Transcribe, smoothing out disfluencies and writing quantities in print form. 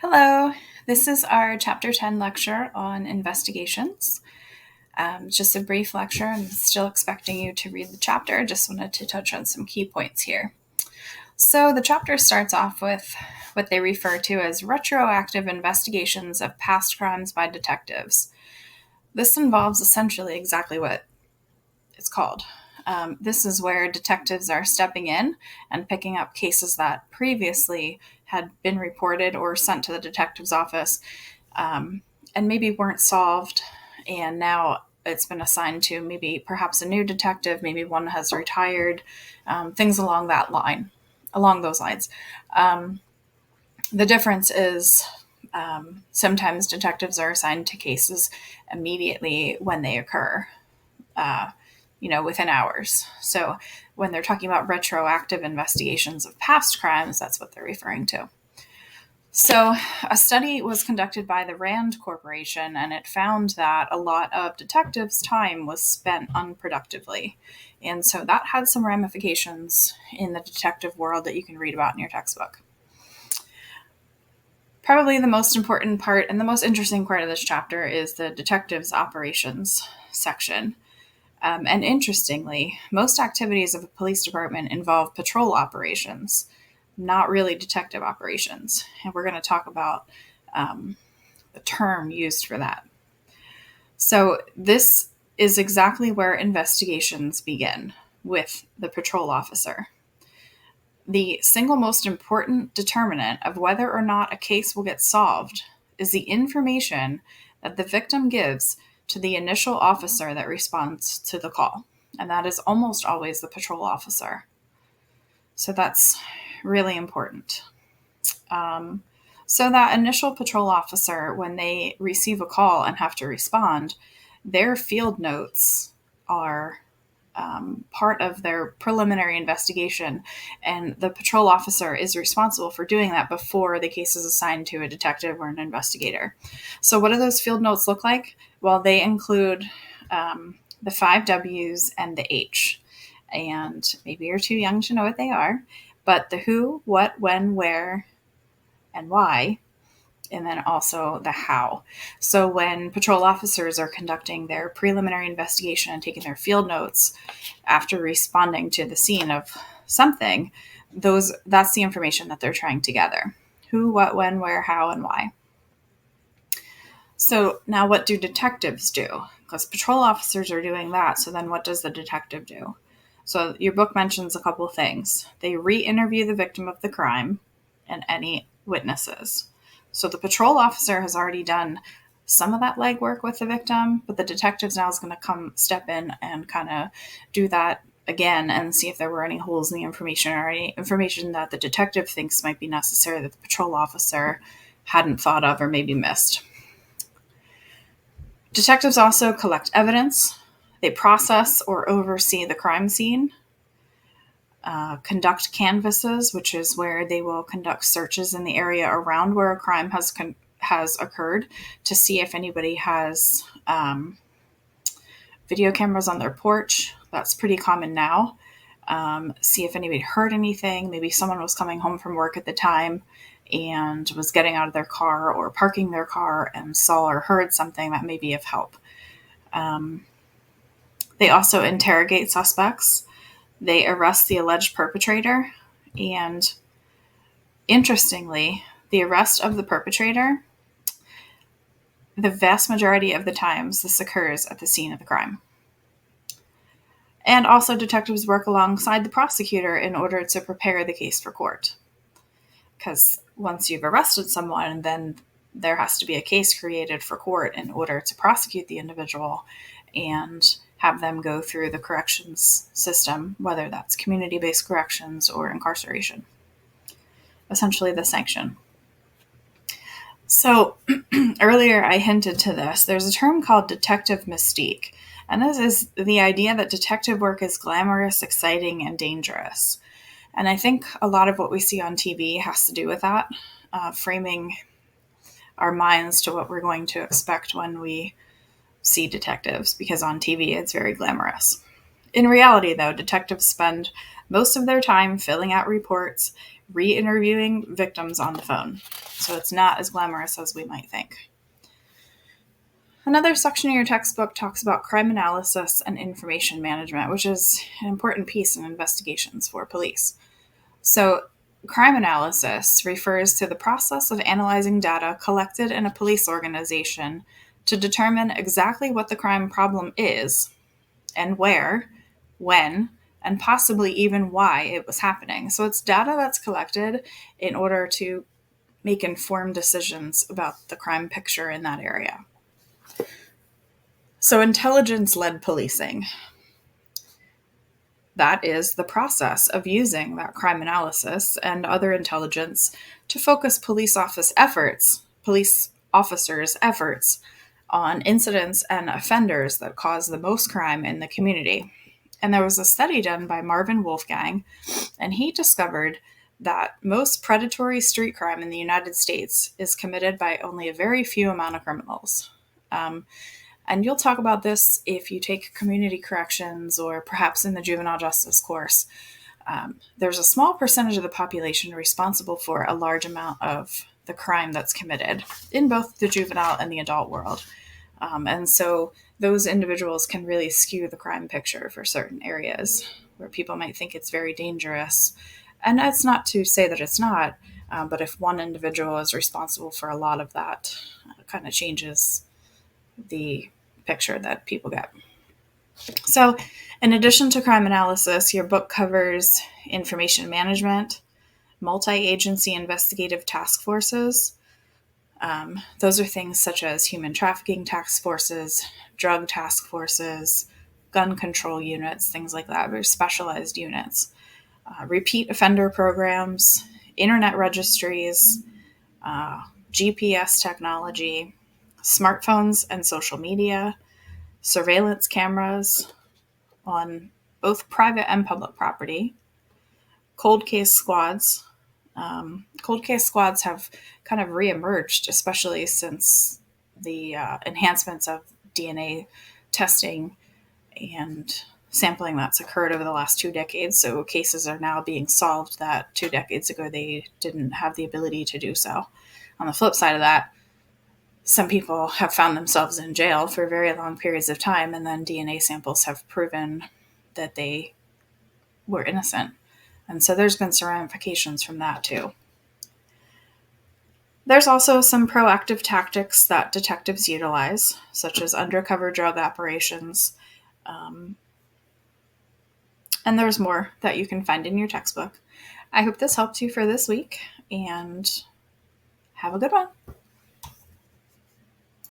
Hello, this is our Chapter 10 lecture on investigations. Just a brief lecture. I'm still expecting you to read the chapter. Just wanted to touch on some key points here. So, the chapter starts off with what they refer to as retroactive investigations of past crimes by detectives. This involves essentially exactly what it's called. This is where detectives are stepping in and picking up cases that previously had been reported or sent to the detective's office and maybe weren't solved, and now it's been assigned to maybe perhaps a new detective, maybe one has retired, things along those lines. The difference is sometimes detectives are assigned to cases immediately when they occur. Within hours. So when they're talking about retroactive investigations of past crimes, that's what they're referring to. So a study was conducted by the Rand Corporation, and it found that a lot of detectives' time was spent unproductively. And so that had some ramifications in the detective world that you can read about in your textbook. Probably the most important part and the most interesting part of this chapter is the detectives' operations section. And interestingly, most activities of a police department involve patrol operations, not really detective operations. And we're going to talk about the term used for that. So, this is exactly where investigations begin with the patrol officer. The single most important determinant of whether or not a case will get solved is the information that the victim gives to the initial officer that responds to the call. And that is almost always the patrol officer. So that's really important. So that initial patrol officer, when they receive a call and have to respond, their field notes are part of their preliminary investigation, and the patrol officer is responsible for doing that before the case is assigned to a detective or an investigator. So what do those field notes look like? Well, they include the 5 W's and the H, and maybe you're too young to know what they are, but the who, what, when, where, and why, and then also the how. So when patrol officers are conducting their preliminary investigation and taking their field notes after responding to the scene of something, that's the information that they're trying to gather. Who, what, when, where, how, and why. So now what do detectives do? Because patrol officers are doing that, so then what does the detective do? So your book mentions a couple things. They re-interview the victim of the crime and any witnesses. So the patrol officer has already done some of that legwork with the victim, but the detectives now is going to step in and kind of do that again and see if there were any holes in the information or any information that the detective thinks might be necessary that the patrol officer hadn't thought of or maybe missed. Detectives also collect evidence. They process or oversee the crime scene, conduct canvasses, which is where they will conduct searches in the area around where a crime has occurred to see if anybody has video cameras on their porch. That's pretty common now. See if anybody heard anything. Maybe someone was coming home from work at the time and was getting out of their car or parking their car and saw or heard something that may be of help. They also interrogate suspects. They arrest the alleged perpetrator. And interestingly, the arrest of the perpetrator, the vast majority of the times this occurs at the scene of the crime. And also detectives work alongside the prosecutor in order to prepare the case for court. Because once you've arrested someone, then there has to be a case created for court in order to prosecute the individual and have them go through the corrections system, whether that's community-based corrections or incarceration. Essentially the sanction. So earlier I hinted to this. There's a term called detective mystique. And this is the idea that detective work is glamorous, exciting, and dangerous. And I think a lot of what we see on TV has to do with that, framing our minds to what we're going to expect when we see detectives, because on TV it's very glamorous. In reality, though, detectives spend most of their time filling out reports, re-interviewing victims on the phone. So it's not as glamorous as we might think. Another section of your textbook talks about crime analysis and information management, which is an important piece in investigations for police. So, crime analysis refers to the process of analyzing data collected in a police organization to determine exactly what the crime problem is and where, when, and possibly even why it was happening. So, it's data that's collected in order to make informed decisions about the crime picture in that area. So, intelligence-led policing. That is the process of using that crime analysis and other intelligence to focus police officers' efforts on incidents and offenders that cause the most crime in the community. And there was a study done by Marvin Wolfgang, and he discovered that most predatory street crime in the United States is committed by only a very few amount of criminals. And you'll talk about this if you take community corrections or perhaps in the juvenile justice course. There's a small percentage of the population responsible for a large amount of the crime that's committed in both the juvenile and the adult world. And so those individuals can really skew the crime picture for certain areas where people might think it's very dangerous. And that's not to say that it's not, but if one individual is responsible for a lot of that, it kind of changes the picture that people get. So, in addition to crime analysis, your book covers information management, multi-agency investigative task forces. Those are things such as human trafficking task forces, drug task forces, gun control units, things like that, very specialized units. Repeat offender programs, internet registries, GPS technology, smartphones and social media, surveillance cameras on both private and public property, cold case squads. Cold case squads have kind of reemerged, especially since the enhancements of DNA testing and sampling that's occurred over the last 2 decades. So cases are now being solved that 2 decades ago they didn't have the ability to do so. On the flip side of that, some people have found themselves in jail for very long periods of time, and then DNA samples have proven that they were innocent. And so there's been some ramifications from that too. There's also some proactive tactics that detectives utilize, such as undercover drug operations. And there's more that you can find in your textbook. I hope this helped you for this week, and have a good one.